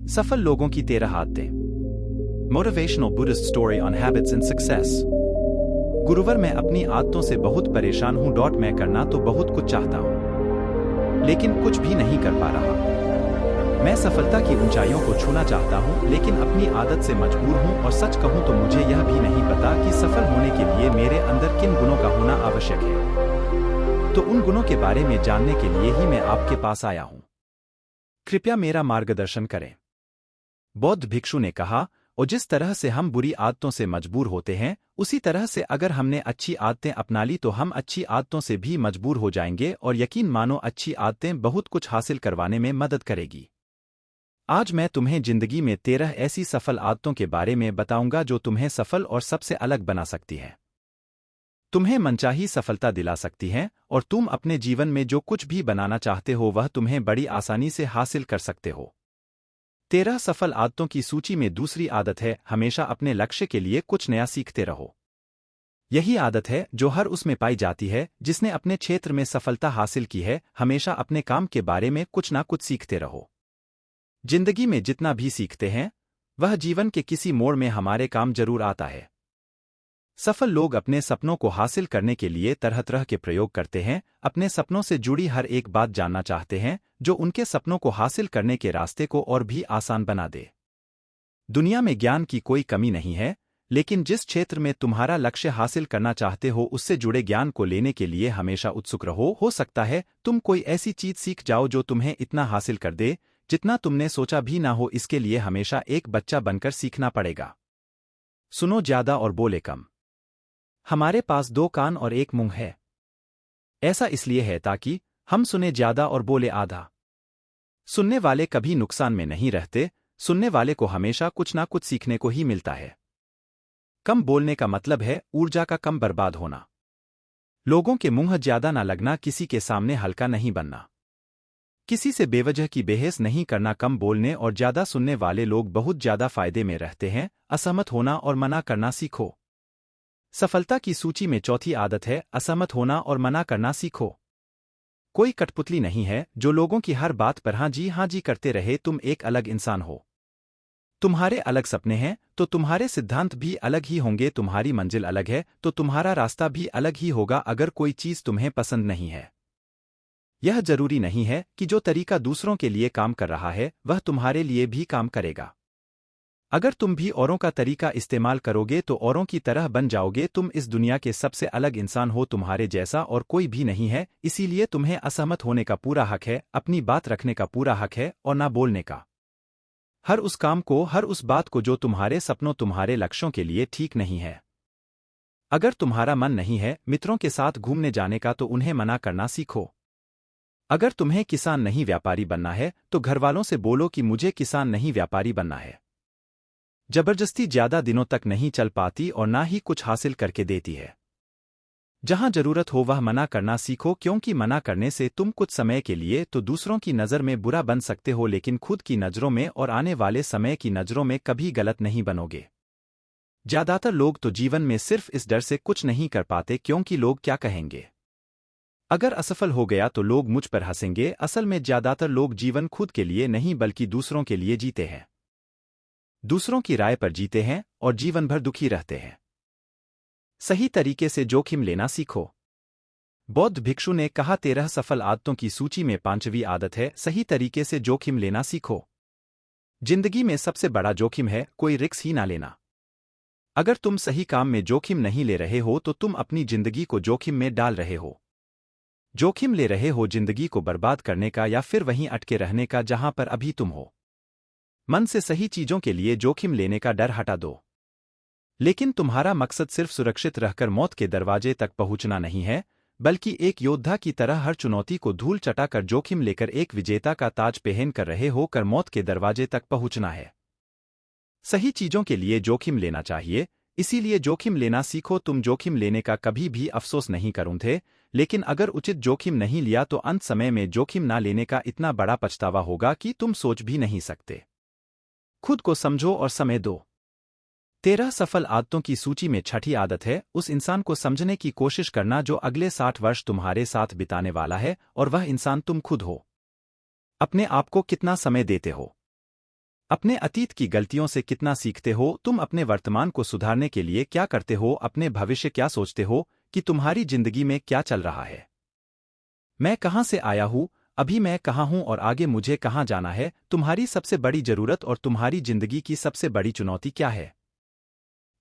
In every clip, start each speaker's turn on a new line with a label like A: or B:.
A: सफल लोगों की 13 आदतें। Motivational Buddhist story on habits and success. गुरुवर, मैं अपनी आदतों से बहुत परेशान हूँ। मैं करना तो बहुत कुछ चाहता हूँ, लेकिन कुछ भी नहीं कर पा रहा। मैं सफलता की ऊंचाइयों को छूना चाहता हूँ, लेकिन अपनी आदत से मजबूर हूँ। और सच कहूँ तो मुझे यह भी नहीं पता कि सफल होने के लिए मेरे अंदर किन गुणों का होना आवश्यक है। तो उन गुणों के बारे में जानने के लिए ही मैं आपके पास आया हूँ। कृपया मेरा मार्गदर्शन करें। बौद्ध भिक्षु ने कहा, और जिस तरह से हम बुरी आदतों से मजबूर होते हैं, उसी तरह से अगर हमने अच्छी आदतें अपना ली तो हम अच्छी आदतों से भी मजबूर हो जाएंगे। और यकीन मानो, अच्छी आदतें बहुत कुछ हासिल करवाने में मदद करेगी। आज मैं तुम्हें जिंदगी में 13 ऐसी सफल आदतों के बारे में बताऊंगा जो तुम्हें सफल और सबसे अलग बना सकती हैं, तुम्हें मनचाही सफलता दिला सकती हैं, और तुम अपने जीवन में जो कुछ भी बनाना चाहते हो वह तुम्हें बड़ी आसानी से हासिल कर सकते हो। 13 सफल आदतों की सूची में दूसरी आदत है, हमेशा अपने लक्ष्य के लिए कुछ नया सीखते रहो। यही आदत है जो हर उसमें पाई जाती है जिसने अपने क्षेत्र में सफलता हासिल की है। हमेशा अपने काम के बारे में कुछ ना कुछ सीखते रहो। जिंदगी में जितना भी सीखते हैं, वह जीवन के किसी मोड़ में हमारे काम जरूर आता है। सफल लोग अपने सपनों को हासिल करने के लिए तरह तरह के प्रयोग करते हैं। अपने सपनों से जुड़ी हर एक बात जानना चाहते हैं जो उनके सपनों को हासिल करने के रास्ते को और भी आसान बना दे। दुनिया में ज्ञान की कोई कमी नहीं है, लेकिन जिस क्षेत्र में तुम्हारा लक्ष्य हासिल करना चाहते हो उससे जुड़े ज्ञान को लेने के लिए हमेशा उत्सुक रहो। हो सकता है तुम कोई ऐसी चीज सीख जाओ जो तुम्हें इतना हासिल कर दे जितना तुमने सोचा भी ना हो। इसके लिए हमेशा एक बच्चा बनकर सीखना पड़ेगा। सुनो ज्यादा और बोले कम। हमारे पास 2 कान और 1 मुंह है। ऐसा इसलिए है ताकि हम सुने ज्यादा और बोले आधा। सुनने वाले कभी नुकसान में नहीं रहते, सुनने वाले को हमेशा कुछ ना कुछ सीखने को ही मिलता है। कम बोलने का मतलब है ऊर्जा का कम बर्बाद होना। लोगों के मुंह ज्यादा ना लगना, किसी के सामने हल्का नहीं बनना, किसी से बेवजह की बहस नहीं करना। कम बोलने और ज्यादा सुनने वाले लोग बहुत ज्यादा फायदे में रहते हैं। असहमत होना और मना करना सीखो। सफलता की सूची में चौथी आदत है, असहमत होना और मना करना सीखो। कोई कठपुतली नहीं है जो लोगों की हर बात पर हाँ जी करते रहे। तुम एक अलग इंसान हो। तुम्हारे अलग सपने हैं तो तुम्हारे सिद्धांत भी अलग ही होंगे। तुम्हारी मंजिल अलग है तो तुम्हारा रास्ता भी अलग ही होगा। अगर कोई चीज तुम्हें पसंद नहीं है, यह जरूरी नहीं है कि जो तरीका दूसरों के लिए काम कर रहा है वह तुम्हारे लिए भी काम करेगा। अगर तुम भी औरों का तरीका इस्तेमाल करोगे तो औरों की तरह बन जाओगे। तुम इस दुनिया के सबसे अलग इंसान हो, तुम्हारे जैसा और कोई भी नहीं है। इसीलिए तुम्हें असहमत होने का पूरा हक है, अपनी बात रखने का पूरा हक है और ना बोलने का। हर उस काम को, हर उस बात को जो तुम्हारे सपनों, तुम्हारे लक्ष्यों के लिए ठीक नहीं है। अगर तुम्हारा मन नहीं है मित्रों के साथ घूमने जाने का तो उन्हें मना करना सीखो। अगर तुम्हें किसान नहीं व्यापारी बनना है तो घरवालों से बोलो कि मुझे किसान नहीं व्यापारी बनना है। जबरदस्ती ज्यादा दिनों तक नहीं चल पाती और ना ही कुछ हासिल करके देती है। जहां जरूरत हो वह मना करना सीखो, क्योंकि मना करने से तुम कुछ समय के लिए तो दूसरों की नज़र में बुरा बन सकते हो, लेकिन खुद की नज़रों में और आने वाले समय की नज़रों में कभी गलत नहीं बनोगे। ज्यादातर लोग तो जीवन में सिर्फ इस डर से कुछ नहीं कर पाते क्योंकि लोग क्या कहेंगे। अगर असफल हो गया तो लोग मुझ पर हंसेंगे। असल में ज्यादातर लोग जीवन खुद के लिए नहीं बल्कि दूसरों के लिए जीते हैं, दूसरों की राय पर जीते हैं और जीवन भर दुखी रहते हैं। सही तरीके से जोखिम लेना सीखो। बौद्ध भिक्षु ने कहा, 13 सफल आदतों की सूची में 5वीं आदत है, सही तरीके से जोखिम लेना सीखो। जिंदगी में सबसे बड़ा जोखिम है कोई रिस्क ही ना लेना। अगर तुम सही काम में जोखिम नहीं ले रहे हो तो तुम अपनी जिंदगी को जोखिम में डाल रहे हो। जोखिम ले रहे हो जिंदगी को बर्बाद करने का या फिर वहीं अटके रहने का जहां पर अभी तुम हो। मन से सही चीजों के लिए जोखिम लेने का डर हटा दो। लेकिन तुम्हारा मकसद सिर्फ सुरक्षित रहकर मौत के दरवाजे तक पहुंचना नहीं है, बल्कि एक योद्धा की तरह हर चुनौती को धूल चटाकर जोखिम लेकर एक विजेता का ताज पहन कर रहे हो कर मौत के दरवाजे तक पहुंचना है। सही चीजों के लिए जोखिम लेना चाहिए, इसीलिए जोखिम लेना सीखो। तुम जोखिम लेने का कभी भी अफसोस नहीं करोगे, लेकिन अगर उचित जोखिम नहीं लिया तो अंत समय में जोखिम ना लेने का इतना बड़ा पछतावा होगा कि तुम सोच भी नहीं सकते। खुद को समझो और समय दो। 13 सफल आदतों की सूची में 6ठी आदत है, उस इंसान को समझने की कोशिश करना जो अगले 60 वर्ष तुम्हारे साथ बिताने वाला है, और वह इंसान तुम खुद हो। अपने आप को कितना समय देते हो? अपने अतीत की गलतियों से कितना सीखते हो, तुम अपने वर्तमान को सुधारने के लिए क्या करते हो, अपने भविष्य क्या सोचते हो कि तुम्हारी जिंदगी में क्या चल रहा है। मैं कहाँ से आया हूँ, अभी मैं कहाँ हूँ और आगे मुझे कहाँ जाना है। तुम्हारी सबसे बड़ी जरूरत और तुम्हारी जिंदगी की सबसे बड़ी चुनौती क्या है।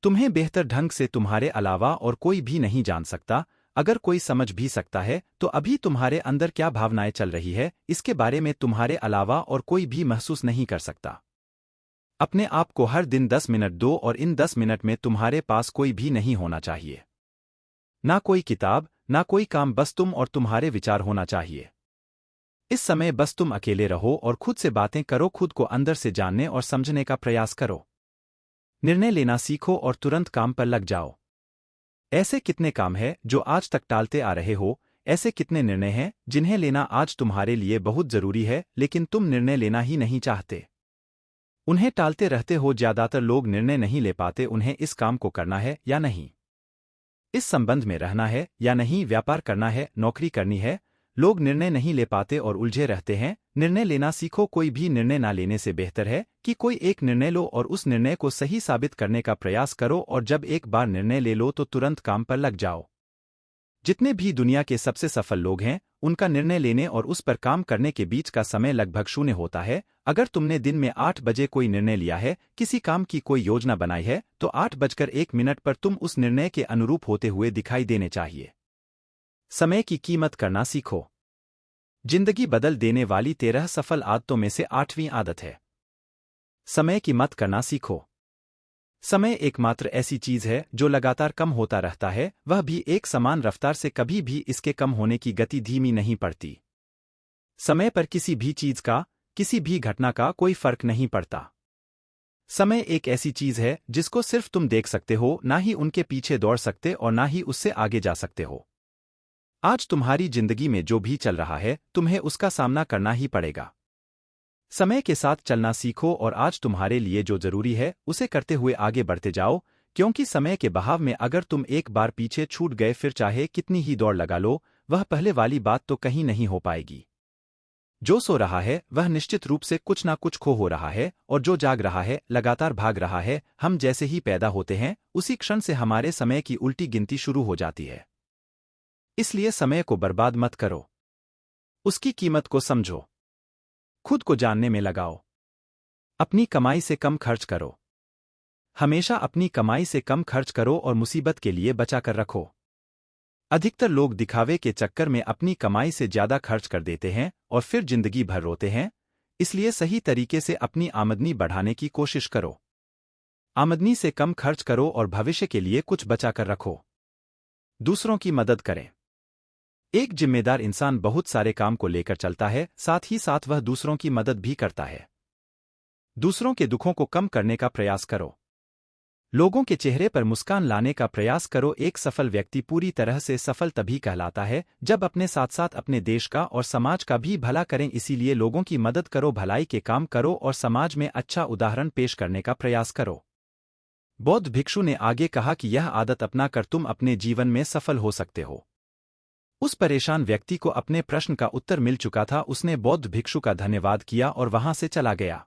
A: तुम्हें बेहतर ढंग से तुम्हारे अलावा और कोई भी नहीं जान सकता। अगर कोई समझ भी सकता है तो अभी तुम्हारे अंदर क्या भावनाएं चल रही है, इसके बारे में तुम्हारे अलावा और कोई भी महसूस नहीं कर सकता। अपने आप को हर दिन 10 मिनट दो और इन 10 मिनट में तुम्हारे पास कोई भी नहीं होना चाहिए। ना कोई किताब, ना कोई काम, बस तुम और तुम्हारे विचार होना चाहिए। इस समय बस तुम अकेले रहो और खुद से बातें करो, खुद को अंदर से जानने और समझने का प्रयास करो। निर्णय लेना सीखो और तुरंत काम पर लग जाओ। ऐसे कितने काम हैं जो आज तक टालते आ रहे हो, ऐसे कितने निर्णय हैं जिन्हें लेना आज तुम्हारे लिए बहुत जरूरी है, लेकिन तुम निर्णय लेना ही नहीं चाहते। उन्हें टालते रहते हो। ज्यादातर लोग निर्णय नहीं ले पाते, उन्हें इस काम को करना है या नहीं, इस संबंध में रहना है या नहीं, व्यापार करना है, नौकरी करनी है। लोग निर्णय नहीं ले पाते और उलझे रहते हैं। निर्णय लेना सीखो। कोई भी निर्णय ना लेने से बेहतर है कि कोई एक निर्णय लो और उस निर्णय को सही साबित करने का प्रयास करो, और जब एक बार निर्णय ले लो तो तुरंत काम पर लग जाओ। जितने भी दुनिया के सबसे सफल लोग हैं, उनका निर्णय लेने और उस पर काम करने के बीच का समय लगभग 0 होता है। अगर तुमने दिन में 8 बजे कोई निर्णय लिया है, किसी काम की कोई योजना बनाई है, तो 8:01 पर तुम उस निर्णय के अनुरूप होते हुए दिखाई देने चाहिए। समय की कीमत करना सीखो। जिंदगी बदल देने वाली 13 सफल आदतों में से 8वीं आदत है समय की मत करना सीखो। समय एकमात्र ऐसी चीज है जो लगातार कम होता रहता है, वह भी एक समान रफ्तार से। कभी भी इसके कम होने की गति धीमी नहीं पड़ती। समय पर किसी भी चीज का, किसी भी घटना का कोई फर्क नहीं पड़ता। समय एक ऐसी चीज है जिसको सिर्फ तुम देख सकते हो, ना ही उनके पीछे दौड़ सकते और ना ही उससे आगे जा सकते हो। आज तुम्हारी जिंदगी में जो भी चल रहा है, तुम्हें उसका सामना करना ही पड़ेगा। समय के साथ चलना सीखो और आज तुम्हारे लिए जो जरूरी है उसे करते हुए आगे बढ़ते जाओ, क्योंकि समय के बहाव में अगर तुम एक बार पीछे छूट गए, फिर चाहे कितनी ही दौड़ लगा लो, वह पहले वाली बात तो कहीं नहीं हो पाएगी। जो सो रहा है वह निश्चित रूप से कुछ ना कुछ खो हो रहा है, और जो जाग रहा है लगातार भाग रहा है। हम जैसे ही पैदा होते हैं उसी क्षण से हमारे समय की उल्टी गिनती शुरू हो जाती है। इसलिए समय को बर्बाद मत करो, उसकी कीमत को समझो। खुद को जानने में लगाओ। अपनी कमाई से कम खर्च करो। हमेशा अपनी कमाई से कम खर्च करो और मुसीबत के लिए बचा कर रखो। अधिकतर लोग दिखावे के चक्कर में अपनी कमाई से ज्यादा खर्च कर देते हैं और फिर जिंदगी भर रोते हैं। इसलिए सही तरीके से अपनी आमदनी बढ़ाने की कोशिश करो। आमदनी से कम खर्च करो और भविष्य के लिए कुछ बचा कर रखो। दूसरों की मदद करें। एक जिम्मेदार इंसान बहुत सारे काम को लेकर चलता है, साथ ही साथ वह दूसरों की मदद भी करता है। दूसरों के दुखों को कम करने का प्रयास करो। लोगों के चेहरे पर मुस्कान लाने का प्रयास करो। एक सफल व्यक्ति पूरी तरह से सफल तभी कहलाता है जब अपने साथ साथ अपने देश का और समाज का भी भला करें। इसीलिए लोगों की मदद करो, भलाई के काम करो और समाज में अच्छा उदाहरण पेश करने का प्रयास करो। बौद्ध भिक्षु ने आगे कहा कि यह आदत अपनाकर तुम अपने जीवन में सफल हो सकते हो। उस परेशान व्यक्ति को अपने प्रश्न का उत्तर मिल चुका था। उसने बौद्ध भिक्षु का धन्यवाद किया और वहां से चला गया।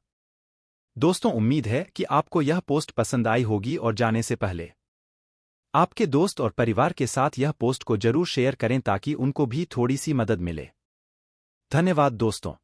A: दोस्तों, उम्मीद है कि आपको यह पोस्ट पसंद आई होगी, और जाने से पहले आपके दोस्त और परिवार के साथ यह पोस्ट को जरूर शेयर करें ताकि उनको भी थोड़ी सी मदद मिले। धन्यवाद दोस्तों।